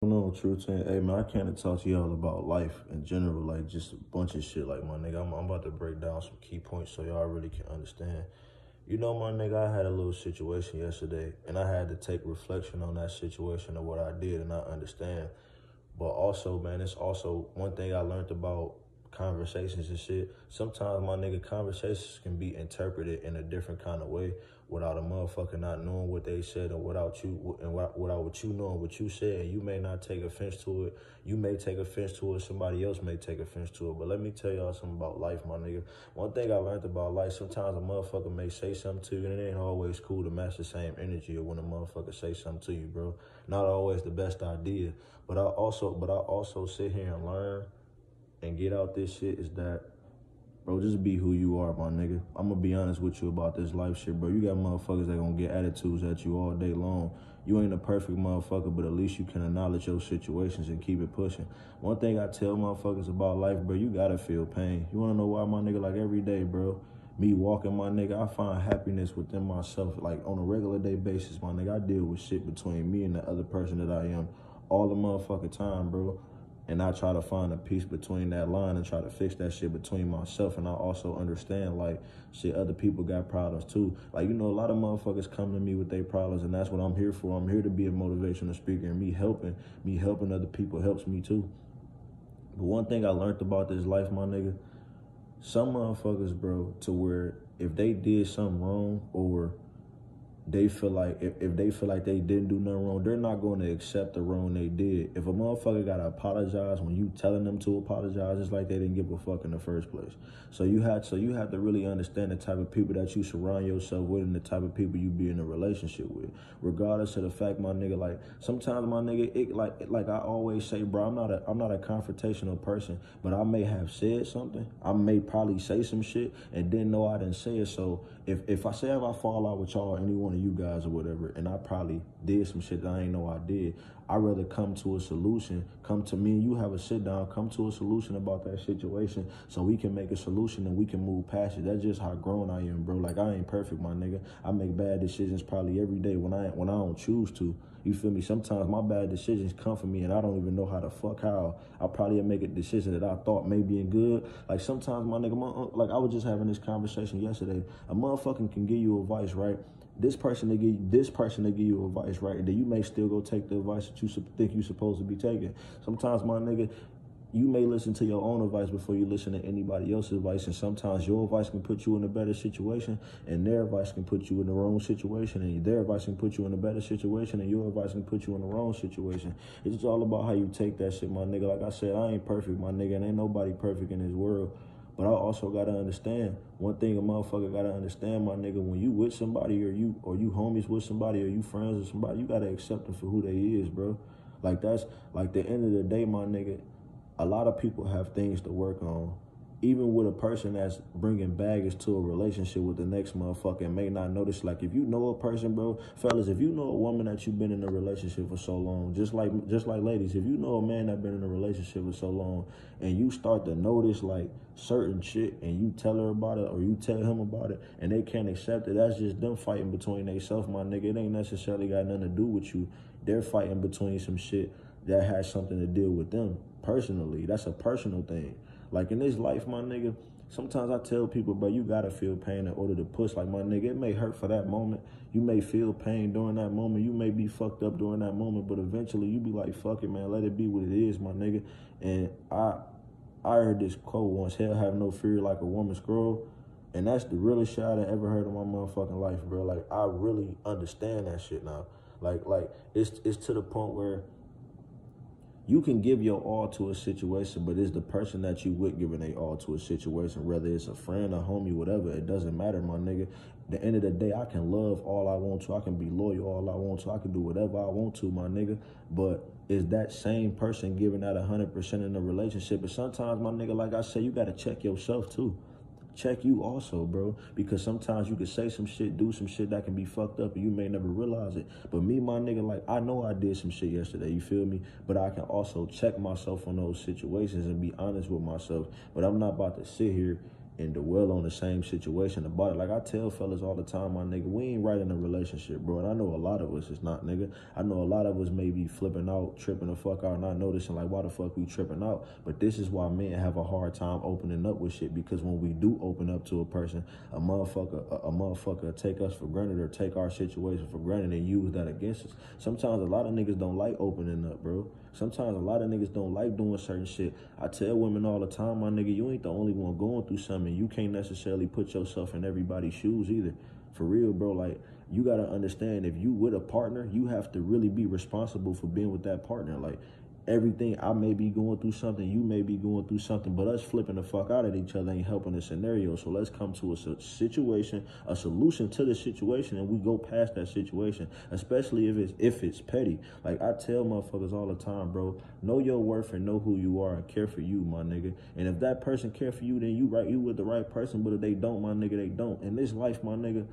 No, truth saying, hey man, I can't talk to y'all about life in general, like just a bunch of shit. Like my nigga, I'm about to break down some key points so y'all really can understand. You know, my nigga, I had a little situation yesterday, and I had to take reflection on that situation of what I did, and I understand. But also, man, it's also one thing I learned about conversations and shit. Sometimes, my nigga, conversations can be interpreted in a different kind of way without a motherfucker not knowing what they said, and without what you knowing what you said. And you may not take offense to it. You may take offense to it. Somebody else may take offense to it. But let me tell y'all something about life, my nigga. One thing I learned about life, sometimes a motherfucker may say something to you, and it ain't always cool to match the same energy of when a motherfucker say something to you, bro. Not always the best idea. But I also sit here and learn and get out this shit is that, bro, just be who you are, my nigga. I'm gonna be honest with you about this life shit, bro. You got motherfuckers that gonna get attitudes at you all day long. You ain't a perfect motherfucker, but at least you can acknowledge your situations and keep it pushing. One thing I tell motherfuckers about life, bro, you gotta feel pain. You wanna know why, my nigga? Like every day, bro, me walking, my nigga, I find happiness within myself, like on a regular day basis, my nigga. I deal with shit between me and the other person that I am all the motherfucking time, bro. And I try to find a peace between that line and try to fix that shit between myself. And I also understand, like, shit, other people got problems too. Like, you know, a lot of motherfuckers come to me with their problems, and that's what I'm here for. I'm here to be a motivational speaker, and me helping other people helps me too. But one thing I learned about this life, my nigga, some motherfuckers, bro, to where if they did something wrong or they feel like if they feel like they didn't do nothing wrong, they're not going to accept the wrong they did. If a motherfucker gotta apologize when you telling them to apologize, it's like they didn't give a fuck in the first place. So you have to really understand the type of people that you surround yourself with and the type of people you be in a relationship with. Regardless of the fact, my nigga, like sometimes, my nigga, it like I always say, bro, I'm not a confrontational person, but I may have said something. I may probably say some shit and didn't know I didn't say it. So if I fall out with y'all, any one of you guys or whatever, and I probably did some shit that I ain't know I did, I'd rather come to a solution, come to me and you have a sit down, come to a solution about that situation so we can make a solution and we can move past it. That's just how grown I am, bro. Like, I ain't perfect, my nigga. I make bad decisions probably every day when I don't choose to. You feel me? Sometimes my bad decisions come from me and I don't even know how the fuck how. I probably make a decision that I thought may be good. Like sometimes, my nigga, like I was just having this conversation yesterday. A motherfucker can give you advice, right? This person to give you advice, right? And then you may still go take the advice that you think you're supposed to be taking. Sometimes, my nigga, you may listen to your own advice before you listen to anybody else's advice, and sometimes your advice can put you in a better situation, and their advice can put you in the wrong situation, and their advice can put you in a better situation, and your advice can put you in the wrong situation. It's just all about how you take that shit, my nigga. Like I said, I ain't perfect, my nigga, and ain't nobody perfect in this world. But I also gotta understand, one thing a motherfucker gotta understand, my nigga, when you with somebody or you homies with somebody or you friends with somebody, you gotta accept them for who they is, bro. Like that's like the end of the day, my nigga. A lot of people have things to work on. Even with a person that's bringing baggage to a relationship with the next motherfucker and may not notice. Like if you know a person, bro, fellas, if you know a woman that you've been in a relationship for so long, just like ladies, if you know a man that been in a relationship for so long and you start to notice like certain shit and you tell her about it or you tell him about it and they can't accept it, that's just them fighting between themselves, my nigga. It ain't necessarily got nothing to do with you. They're fighting between some shit that has something to deal with them personally. That's a personal thing. Like in this life, my nigga, sometimes I tell people, bro, you gotta feel pain in order to push. Like, my nigga, it may hurt for that moment. You may feel pain during that moment. You may be fucked up during that moment, but eventually you be like, fuck it, man. Let it be what it is, my nigga. And I heard this quote once, hell have no fear like a woman's scroll. And that's the realest shit I ever heard in my motherfucking life, bro. Like, I really understand that shit now. Like it's to the point where you can give your all to a situation, but it's the person that you with giving their all to a situation, whether it's a friend, a homie, whatever, it doesn't matter, my nigga. At the end of the day, I can love all I want to. I can be loyal all I want to. I can do whatever I want to, my nigga. But is that same person giving that 100% in a relationship? And sometimes, my nigga, like I say, you got to check yourself too. Check you also, bro, because sometimes you can say some shit, do some shit that can be fucked up and you may never realize it. But me, my nigga, like, I know I did some shit yesterday, you feel me? But I can also check myself on those situations and be honest with myself. But I'm not about to sit here and dwell on the same situation about it. Like I tell fellas all the time, my nigga, we ain't right in a relationship, bro. And I know a lot of us is not, nigga. I know a lot of us may be flipping out, tripping the fuck out, not noticing like why the fuck we tripping out. But this is why men have a hard time opening up with shit, because when we do open up to a person, a motherfucker take us for granted or take our situation for granted and use that against us. Sometimes a lot of niggas don't like opening up, bro. Sometimes a lot of niggas don't like doing certain shit. I tell women all the time, my nigga, you ain't the only one going through something. You can't necessarily put yourself in everybody's shoes either. For real, bro. Like, you got to understand, if you with a partner, you have to really be responsible for being with that partner. Like, everything, I may be going through something, you may be going through something, but us flipping the fuck out at each other ain't helping the scenario. So let's come to a situation, a solution to the situation, and we go past that situation, especially if it's petty. Like I tell motherfuckers all the time, bro, know your worth and know who you are and care for you, my nigga. And if that person care for you, then you with the right person. But if they don't, my nigga, they don't. In this life, my nigga,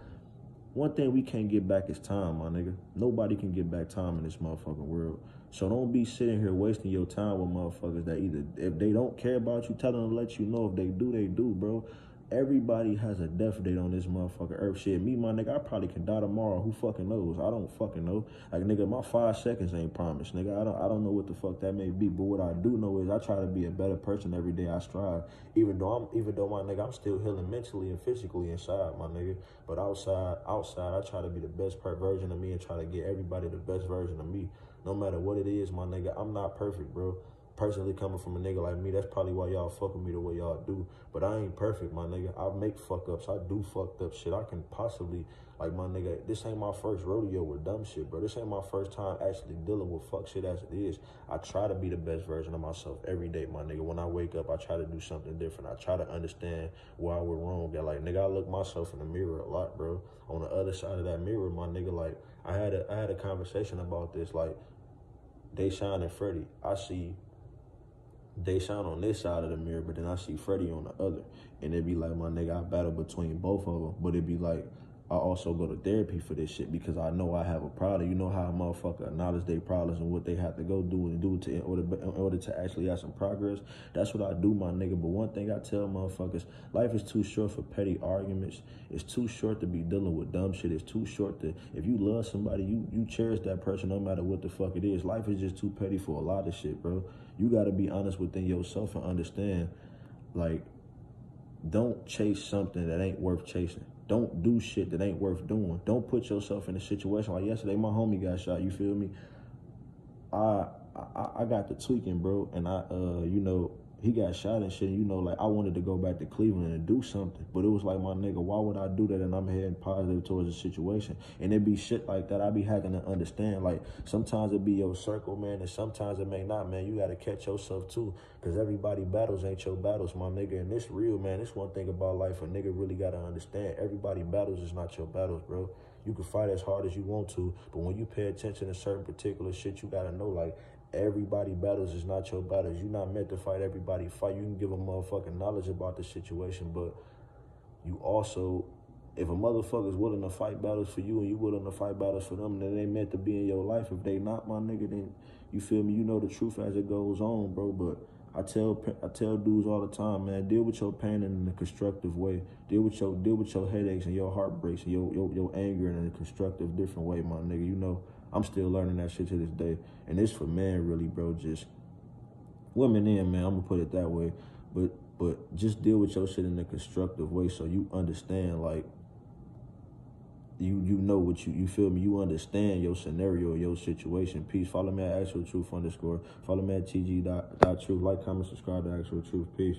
one thing we can't get back is time, my nigga. Nobody can get back time in this motherfucking world. So don't be sitting here wasting your time with motherfuckers that either, if they don't care about you, tell them to let you know. If they do, they do, bro. Everybody has a death date on this motherfucking earth. Shit, me, my nigga, I probably can die tomorrow. Who fucking knows? I don't fucking know. Like, nigga, my 5 seconds ain't promised, nigga. I don't know what the fuck that may be. But what I do know is I try to be a better person every day. I strive. Even though my nigga, I'm still healing mentally and physically inside, my nigga. But outside, I try to be the best version of me and try to get everybody the best version of me. No matter what it is, my nigga, I'm not perfect, bro. Personally, coming from a nigga like me, that's probably why y'all fuck with me the way y'all do. But I ain't perfect, my nigga. I make fuck ups. I do fucked up shit. I can possibly, like, my nigga, this ain't my first rodeo with dumb shit, bro. This ain't my first time actually dealing with fuck shit as it is. I try to be the best version of myself every day, my nigga. When I wake up, I try to do something different. I try to understand where I went wrong. That, like, nigga, I look myself in the mirror a lot, bro. On the other side of that mirror, my nigga, like, I had a conversation about this, like, Deshaun and Freddie. I see Deshaun on this side of the mirror, but then I see Freddie on the other. And it'd be like, my nigga, I battle between both of them. But it'd be like, I also go to therapy for this shit because I know I have a problem. You know how a motherfucker acknowledge their problems and what they have to go do and do in order to actually have some progress. That's what I do, my nigga. But one thing I tell motherfuckers, life is too short for petty arguments. It's too short to be dealing with dumb shit. It's too short to, if you love somebody, you cherish that person no matter what the fuck it is. Life is just too petty for a lot of shit, bro. You got to be honest within yourself and understand, like, don't chase something that ain't worth chasing. Don't do shit that ain't worth doing. Don't put yourself in a situation like yesterday. My homie got shot. You feel me? I got the tweaking, bro, and you know, he got shot and shit. You know, like, I wanted to go back to Cleveland and do something, but it was like, my nigga, why would I do that? And I'm heading positive towards the situation, and it be shit like that. I be having to understand, like, sometimes it be your circle, man, and sometimes it may not, man. You got to catch yourself too, because everybody battles ain't your battles, my nigga. And this real, man. This one thing about life a nigga really got to understand. Everybody battles is not your battles, bro. You can fight as hard as you want to, but when you pay attention to certain particular shit, you got to know, like, everybody battles is not your battles. You're not meant to fight everybody fight. You can give a motherfucking knowledge about the situation, but you also, if a motherfucker's willing to fight battles for you and you willing to fight battles for them, then they meant to be in your life. If they not, my nigga, then you feel me? You know the truth as it goes on, bro. But I tell dudes all the time, man, deal with your pain in a constructive way. Deal with your headaches and your heartbreaks and your anger in a constructive, different way, my nigga. You know, I'm still learning that shit to this day. And it's for men, really, bro. Just women in, man. I'm gonna put it that way. But just deal with your shit in a constructive way so you understand, like, you know what you feel me? You understand your scenario, your situation. Peace. Follow me at Actualtruth_. Follow me at TG.truth. Like, comment, subscribe to Actual Truth. Peace.